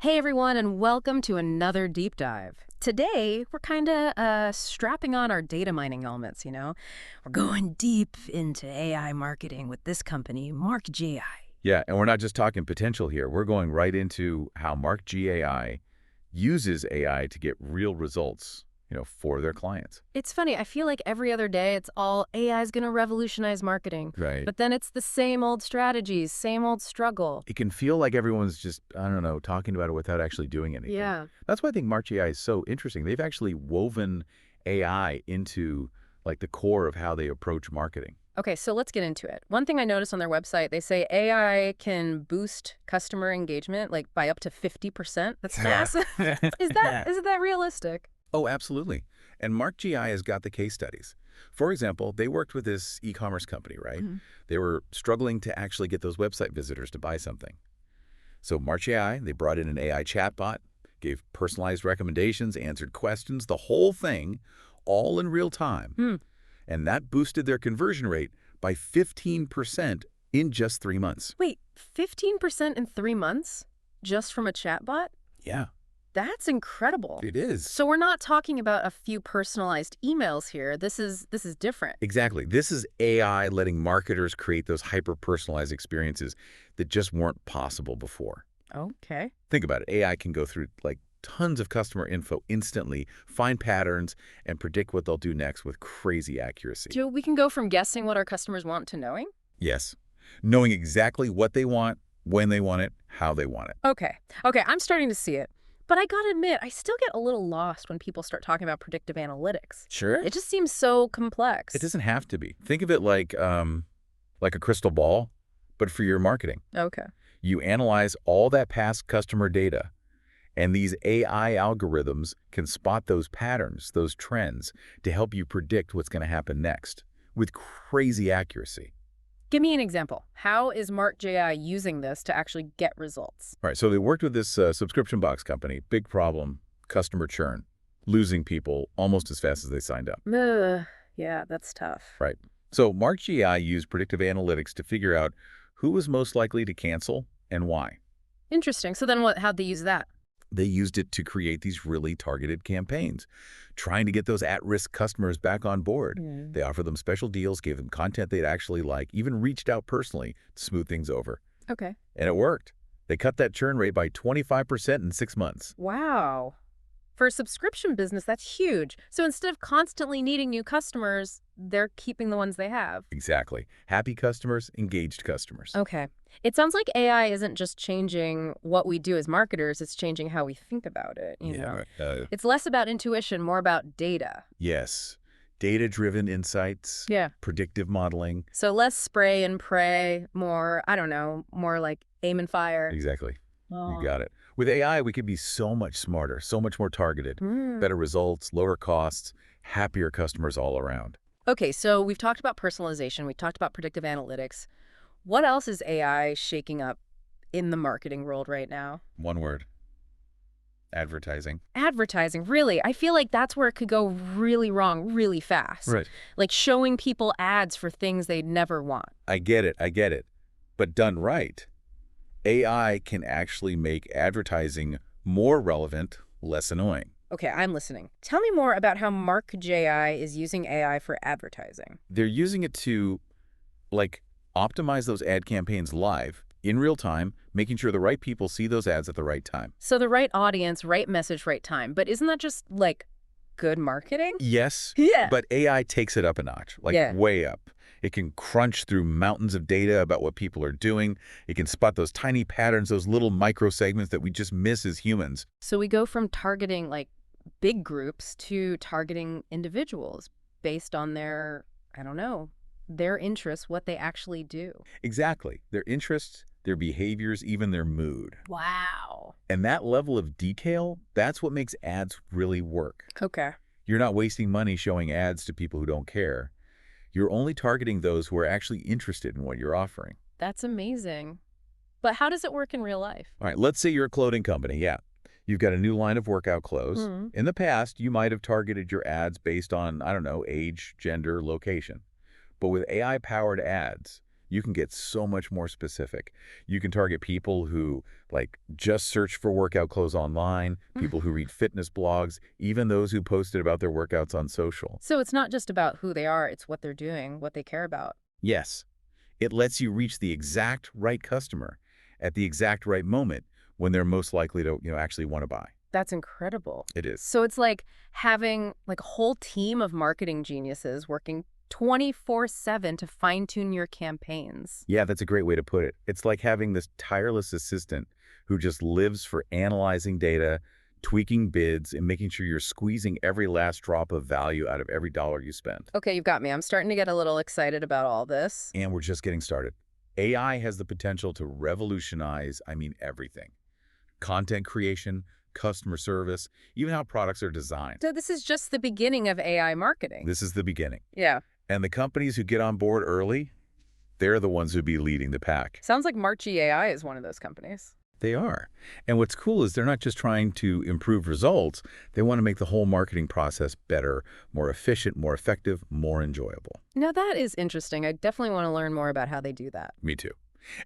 Hey everyone, and welcome to another deep dive. Today, we're kind of strapping on our data mining helmets, you know? We're going deep into AI marketing with this company, marktgAI. Yeah, and we're not just talking potential here. We're going right into how marktgAI uses AI to get real results, for their clients. It's funny, I feel like every other day it's all AI is going to revolutionize marketing. Right. But then it's the same old strategies, same old struggle. It can feel like everyone's just, I don't know, talking about it without actually doing anything. Yeah. That's why I think marktgAI is so interesting. They've actually woven AI into like the core of how they approach marketing. Okay, so let's get into it. One thing I noticed on their website, they say AI can boost customer engagement like by up to 50%. That's massive. Is that realistic? Oh, absolutely. And marktgAI has got the case studies. For example, they worked with this e-commerce company, right? Mhm. They were struggling to actually get those website visitors to buy something. So marktgAI, they brought in an AI chatbot, gave personalized recommendations, answered questions, the whole thing, all in real time. Hmm. And that boosted their conversion rate by 15% in just 3 months. Wait, 15% in 3 months? Just from a chatbot? Yeah, That's incredible. it is. So we're not talking about a few personalized emails here. This is different. Exactly. This is AI letting marketers create those hyper-personalized experiences that just weren't possible before. Okay. Think about it. AI can go through like tons of customer info instantly, find patterns, and predict what they'll do next with crazy accuracy. So we can go from guessing what our customers want to knowing? Yes. Knowing exactly what they want, when they want it, how they want it. Okay. Okay, I'm starting to see it. But I gotta admit, I still get a little lost when people start talking about predictive analytics. Sure. It just seems so complex. It doesn't have to be. Think of it like a crystal ball, but for your marketing. Okay. You analyze all that past customer data, and these AI algorithms can spot those patterns, those trends, to help you predict what's going to happen next with crazy accuracy. Give me an example. How is marktgAI using this to actually get results? All right, so they worked with this subscription box company. Big problem, customer churn, losing people almost as fast as they signed up. Ugh, yeah, that's tough. Right. So marktgAI used predictive analytics to figure out who was most likely to cancel and why. Interesting. So then how'd they use that? They used it to create these really targeted campaigns, trying to get those at-risk customers back on board. Hmm. They offered them special deals, gave them content they'd actually like, even reached out personally to smooth things over. Okay. And it worked. They cut that churn rate by 25% in 6 months. Wow. For a subscription business, that's huge. So instead of constantly needing new customers, they're keeping the ones they have. Exactly. Happy customers, engaged customers. Okay. It sounds like AI isn't just changing what we do as marketers, it's changing how we think about it, you know. Right. It's less about intuition, more about data. Yes. Data-driven insights, Yeah. predictive modeling. So less spray and pray, more, I don't know, more like aim and fire. Exactly. You Oh. got it. With AI, we could be so much smarter, so much more targeted, Hmm. better results, lower costs, happier customers all around. Okay, so we've talked about personalization, we've talked about predictive analytics. What else is AI shaking up in the marketing world right now? One word, advertising. Advertising, really. I feel like that's where it could go really wrong really fast. Right. Like showing people ads for things they'd never want. I get it. But done right, AI can actually make advertising more relevant, less annoying. Okay, I'm listening. Tell me more about how marktgAI is using AI for advertising. They're using it to, like, optimize those ad campaigns live, in real time, making sure the right people see those ads at the right time. So the right audience, right message, right time. But isn't that just, like, good marketing? Yes, Yeah. but AI takes it up a notch, like Yeah. way up. It can crunch through mountains of data about what people are doing. It can spot those tiny patterns, those little micro segments that we just miss as humans. So we go from targeting, like, big groups to targeting individuals based on their, I don't know, their interests, what they actually do. Exactly. Their interests, their behaviors, even their mood. Wow. And that level of detail, that's what makes ads really work. Okay. You're not wasting money showing ads to people who don't care. You're only targeting those who are actually interested in what you're offering. That's amazing. But how does it work in real life? All right, let's say you're a clothing company. Yeah. You've got a new line of workout clothes. Hmm. In the past, you might have targeted your ads based on, I don't know, age, gender, location. But with AI-powered ads, You can get so much more specific. You can target people who, like, just search for workout clothes online, people who read fitness blogs, even those who posted about their workouts on social. So it's not just about who they are, it's what they're doing, what they care about. Yes, it lets you reach the exact right customer at the exact right moment when they're most likely to, actually want to buy. That's incredible. It is. So it's like having like a whole team of marketing geniuses working 24/7 to fine-tune your campaigns. Yeah, that's a great way to put it. It's like having this tireless assistant who just lives for analyzing data, tweaking bids, and making sure you're squeezing every last drop of value out of every dollar you spend. Okay, you've got me. I'm starting to get a little excited about all this. And we're just getting started. AI has the potential to revolutionize, everything. Content creation, customer service, even how products are designed. So this is just the beginning of AI marketing. This is the beginning. Yeah. And the companies who get on board early, they're the ones who'll be leading the pack. Sounds like marktgAI is one of those companies. They are. And what's cool is they're not just trying to improve results, they want to make the whole marketing process better, more efficient, more effective, more enjoyable. Now that is interesting. I definitely want to learn more about how they do that. Me too.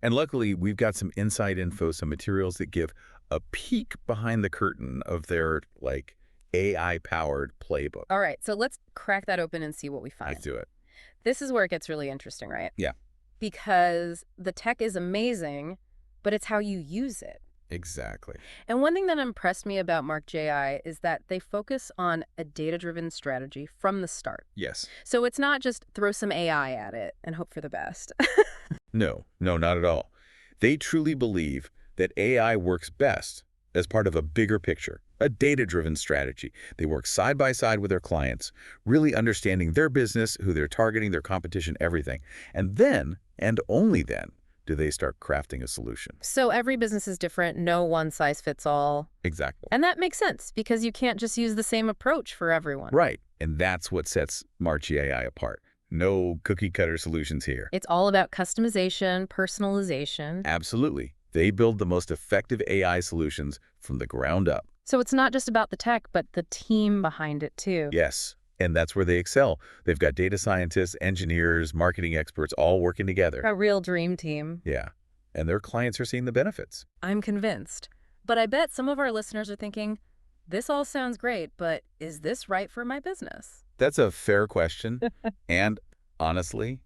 And luckily, we've got some inside info, some materials that give a peek behind the curtain of their, AI-powered playbook. All right, so let's crack that open and see what we find. Let's do it. This is where it gets really interesting, right? Yeah. Because the tech is amazing, but it's how you use it. Exactly. And one thing that impressed me about marktgAI is that they focus on a data-driven strategy from the start. Yes. So it's not just throw some AI at it and hope for the best. No, not at all. They truly believe that AI works best as part of a bigger picture, a data-driven strategy. They work side by side with their clients, really understanding their business, who they're targeting, their competition, everything. And then, and only then, do they start crafting a solution. So every business is different, no one size fits all. Exactly. And that makes sense because you can't just use the same approach for everyone. Right. And that's what sets marktgAI apart. No cookie-cutter solutions here. It's all about customization, personalization. Absolutely. They build the most effective AI solutions from the ground up. So it's not just about the tech, but the team behind it too. Yes, and that's where they excel. They've got data scientists, engineers, marketing experts all working together. A real dream team. Yeah, and their clients are seeing the benefits. I'm convinced. But I bet some of our listeners are thinking, this all sounds great, but is this right for my business? That's a fair question, and honestly,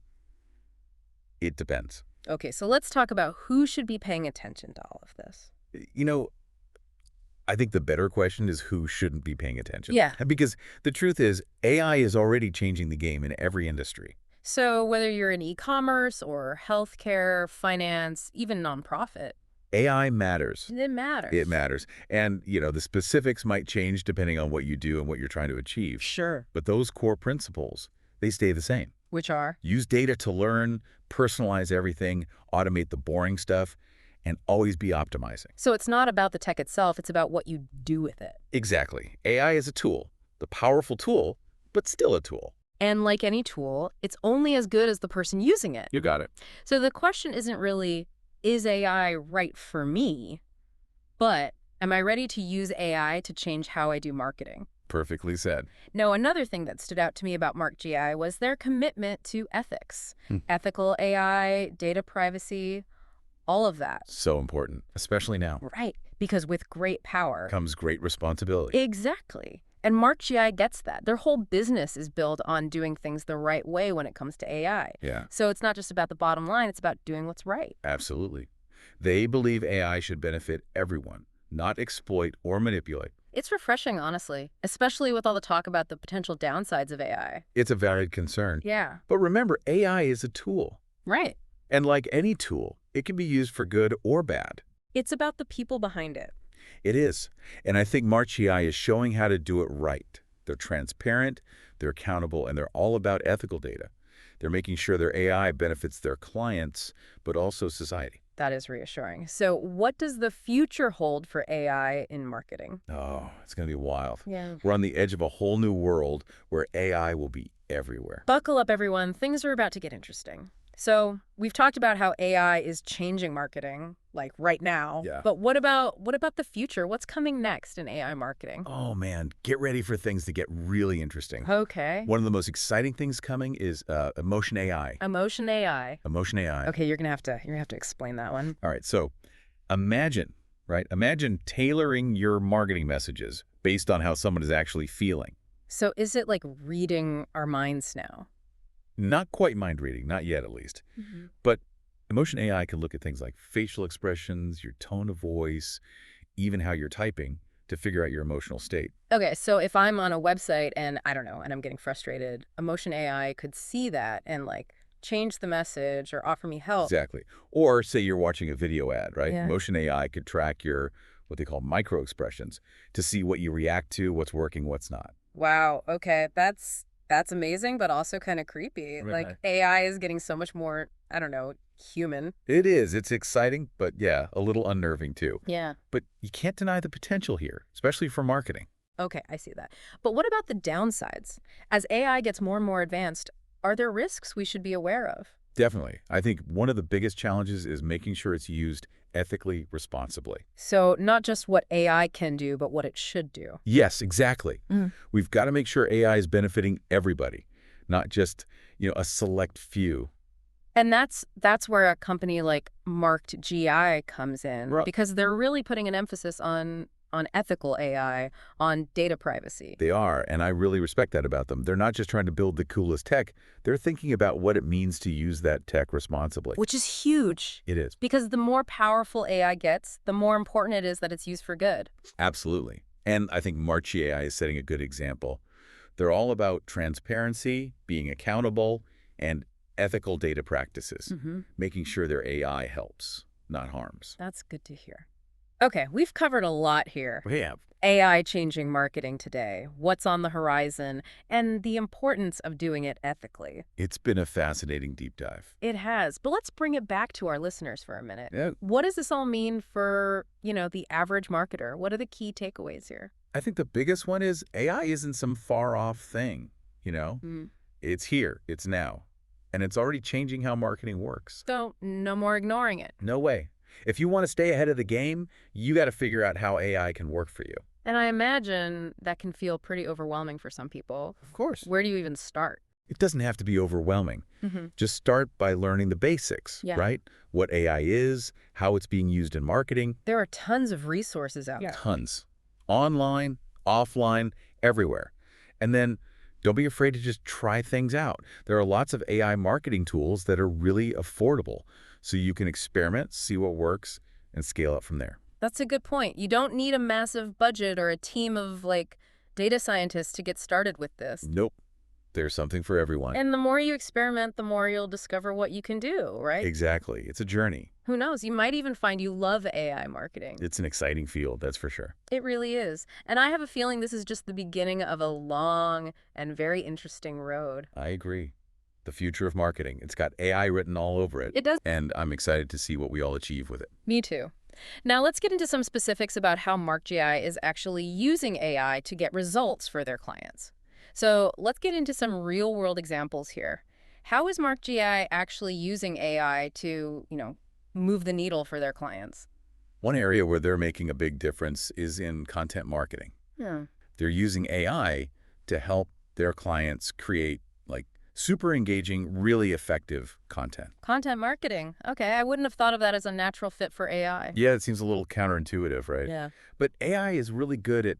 it depends. Okay, so let's talk about who should be paying attention to all of this. I think the better question is who shouldn't be paying attention. Yeah. Because the truth is, AI is already changing the game in every industry. So whether you're in e-commerce or healthcare, finance, even nonprofit, AI matters. it matters. It matters. And, the specifics might change depending on what you do and what you're trying to achieve. Sure. But those core principles, they stay the same. Which are? Use data to learn, personalize everything, automate the boring stuff, and always be optimizing. So it's not about the tech itself, it's about what you do with it. Exactly. AI is a tool, the powerful tool, but still a tool. And like any tool, it's only as good as the person using it. You got it. So the question isn't really, is AI right for me? But am I ready to use AI to change how I do marketing? Perfectly said. Now, another thing that stood out to me about marktgAI was their commitment to ethics. Ethical AI, data privacy, all of that. So important, especially now. Right, because with great power Comes great responsibility. Exactly. And marktgAI gets that. Their whole business is built on doing things the right way when it comes to AI. Yeah, So it's not just about the bottom line, it's about doing what's right. absolutely. They believe AI should benefit everyone, not exploit or manipulate. It's refreshing, honestly, especially with all the talk about the potential downsides of AI. It's a valid concern. Yeah. But remember, AI is a tool. Right. And like any tool, it can be used for good or bad. It's about the people behind it. It is. And I think marktgAI is showing how to do it right. They're transparent, they're accountable, and they're all about ethical data. They're making sure their AI benefits their clients, but also society. That is reassuring. So what does the future hold for AI in marketing? Oh, it's going to be wild. Yeah. We're on the edge of a whole new world where AI will be everywhere. Buckle up, everyone. Things are about to get interesting. So we've talked about how AI is changing marketing, like right now. Yeah. But what about the future? What's coming next in AI marketing? Oh, man, get ready for things to get really interesting. Okay. One of the most exciting things coming is emotion AI. Emotion AI. Emotion AI. Okay, you're gonna have to explain that one. All right, so imagine, right? Imagine tailoring your marketing messages based on how someone is actually feeling. So is it like reading our minds now? Not quite mind reading, not yet at least. Mhm. But emotion AI can look at things like facial expressions, your tone of voice, even how you're typing to figure out your emotional state. Okay, so if I'm on a website and I don't know, and I'm getting frustrated, Emotion AI could see that and like change the message or offer me help. Exactly. Or say you're watching a video ad, right? Yeah. Emotion AI could track your what they call micro expressions to see what you react to, what's working, what's not. Wow. Okay, that's amazing, but also kind of creepy. Like Right. AI is getting so much more, I don't know, human. It is. It's exciting, but yeah, a little unnerving too. Yeah. But you can't deny the potential here, especially for marketing. Okay, I see that. But what about the downsides? As AI gets more and more advanced, are there risks we should be aware of? Definitely. I think one of the biggest challenges is making sure it's used ethically, responsibly. So not just what AI can do, but what it should do. Yes, exactly. Mm. We've got to make sure AI is benefiting everybody, not just, a select few. And that's where a company like marktgAI comes in Right. because they're really putting an emphasis on ethical AI, on data privacy. They are, and I really respect that about them. They're not just trying to build the coolest tech. They're thinking about what it means to use that tech responsibly. Which is huge It is. because the more powerful AI gets, the more important it is that it's used for good. Absolutely. And I think March AI is setting a good example. They're all about transparency, being accountable, and ethical data practices, making sure their AI helps, not harms. That's good to hear. Okay, we've covered a lot here. We have. AI changing marketing today, what's on the horizon, and the importance of doing it ethically. It's been a fascinating deep dive. It has, but let's bring it back to our listeners for a minute. Yeah, What does this all mean for, the average marketer? What are the key takeaways here? I think the biggest one is AI isn't some far-off thing, you know? Mm. It's here, it's now, and it's already changing how marketing works. So no more ignoring it. No way. If you want to stay ahead of the game, you got to figure out how AI can work for you. And I imagine that can feel pretty overwhelming for some people. Of course. Where do you even start? It doesn't have to be overwhelming. Just start by learning the basics, Yeah. right? What AI is, how it's being used in marketing. There are tons of resources out there. Tons. Online, offline, everywhere. And then don't be afraid to just try things out. There are lots of AI marketing tools that are really affordable, so you can experiment, see what works, and scale up from there. That's a good point. You don't need a massive budget or a team of, data scientists to get started with this. Nope. There's something for everyone. And the more you experiment, the more you'll discover what you can do, right? Exactly. It's a journey. Who knows? You might even find you love AI marketing. It's an exciting field, that's for sure. It really is. And I have a feeling this is just the beginning of a long and very interesting road. I agree. The future of marketing. It's got AI written all over it. It does. And I'm excited to see what we all achieve with it. Me too. Now let's get into some specifics about how marktgAI is actually using AI to get results for their clients. So let's get into some real-world examples here. How is marktgAI actually using AI to, move the needle for their clients? One area where they're making a big difference is in content marketing. Hmm. They're using AI to help their clients create super engaging, really effective content. Content marketing. Okay, I wouldn't have thought of that as a natural fit for AI. Yeah, it seems a little counterintuitive, right? Yeah. But AI is really good at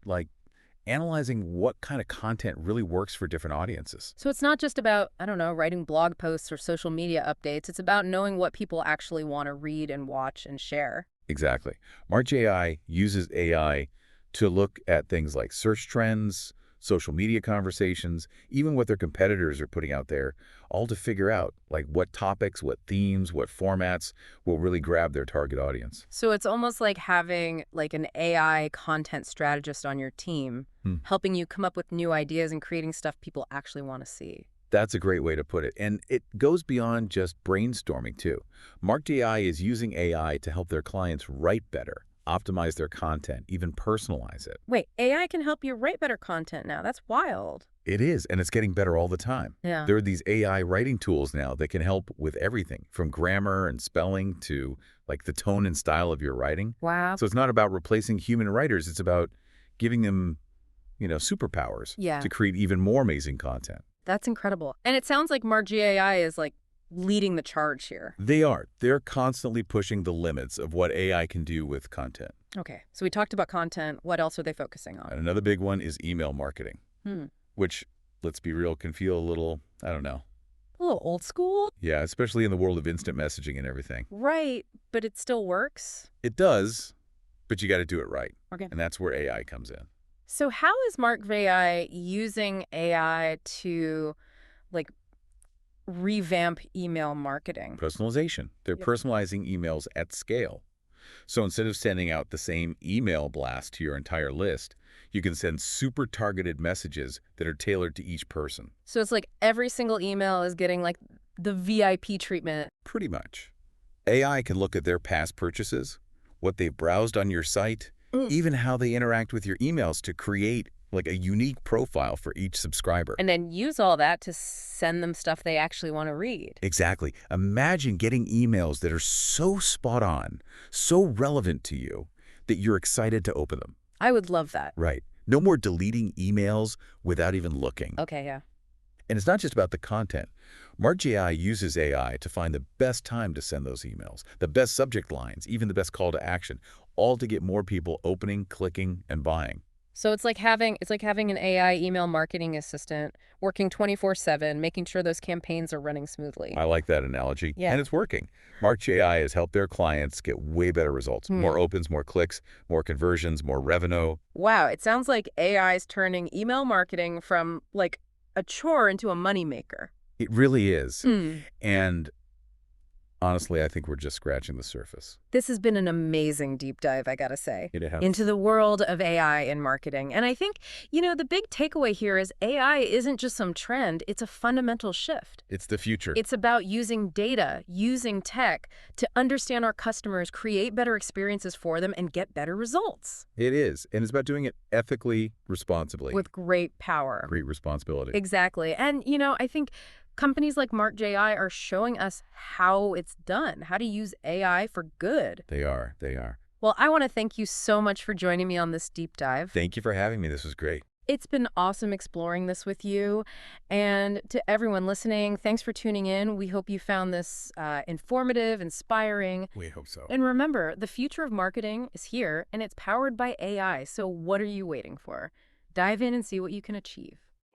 analyzing what kind of content really works for different audiences. So it's not just about, I don't know, writing blog posts or social media updates. It's about knowing what people actually want to read and watch and share. Exactly. marktgAI uses AI to look at things like search trends, social media conversations, even what their competitors are putting out there, all to figure out what topics, what themes, what formats will really grab their target audience. So it's almost like having an AI content strategist on your team, helping you come up with new ideas and creating stuff people actually want to see. That's a great way to put it. And it goes beyond just brainstorming, too. marktgAI is using AI to help their clients write better, optimize their content, even personalize it. Wait, AI can help you write better content now. That's wild. It is, and it's getting better all the time. Yeah. There are these AI writing tools now that can help with everything, from grammar and spelling to like the tone and style of your writing. Wow. So it's not about replacing human writers, it's about giving them, superpowers Yeah. to create even more amazing content. That's incredible. And it sounds like marktgAI is like leading the charge here. They are. They're constantly pushing the limits of what AI can do with content. Okay, so we talked about content. What else are they focusing on? And another big one is email marketing, which, let's be real, can feel a little, I don't know. A little old school? Yeah, especially in the world of instant messaging and everything. Right, but it still works? It does, but you got to do it right. Okay. And that's where AI comes in. So how is marktgAI using AI to, like, revamp email marketing? Personalization. They're Yep. personalizing emails at scale. So instead of sending out the same email blast to your entire list, you can send super targeted messages that are tailored to each person. So it's like every single email is getting, like, the VIP treatment. Pretty much. AI can look at their past purchases, what they've browsed on your site, even how they interact with your emails to create like a unique profile for each subscriber. And then use all that to send them stuff they actually want to read. Exactly. Imagine getting emails that are so spot on, so relevant to you, that you're excited to open them. I would love that. Right. No more deleting emails without even looking. Okay, yeah. And it's not just about the content. marktgAI uses AI to find the best time to send those emails, the best subject lines, even the best call to action, all to get more people opening, clicking, and buying. So it's like having an AI email marketing assistant working 24/7, making sure those campaigns are running smoothly. I like that analogy. Yeah. And it's working. marktgAI has helped their clients get way better results. More opens, more clicks, more conversions, more revenue. Wow, it sounds like AI is turning email marketing from, like, a chore into a moneymaker. It really is. And honestly, I think we're just scratching the surface. This has been an amazing deep dive, I gotta say, It has. into the world of AI in marketing. And I think, the big takeaway here is AI isn't just some trend, it's a fundamental shift. It's the future. It's about using data, using tech to understand our customers, create better experiences for them, and get better results. It is. And it's about doing it ethically, responsibly. With great power. Great responsibility. Exactly. And, I think companies like marktgAI are showing us how it's done, how to use AI for good. They are. They are. Well, I want to thank you so much for joining me on this deep dive. Thank you for having me. This was great. It's been awesome exploring this with you. And to everyone listening, thanks for tuning in. We hope you found this informative, inspiring. We hope so. And remember, the future of marketing is here, and it's powered by AI. So what are you waiting for? Dive in and see what you can achieve.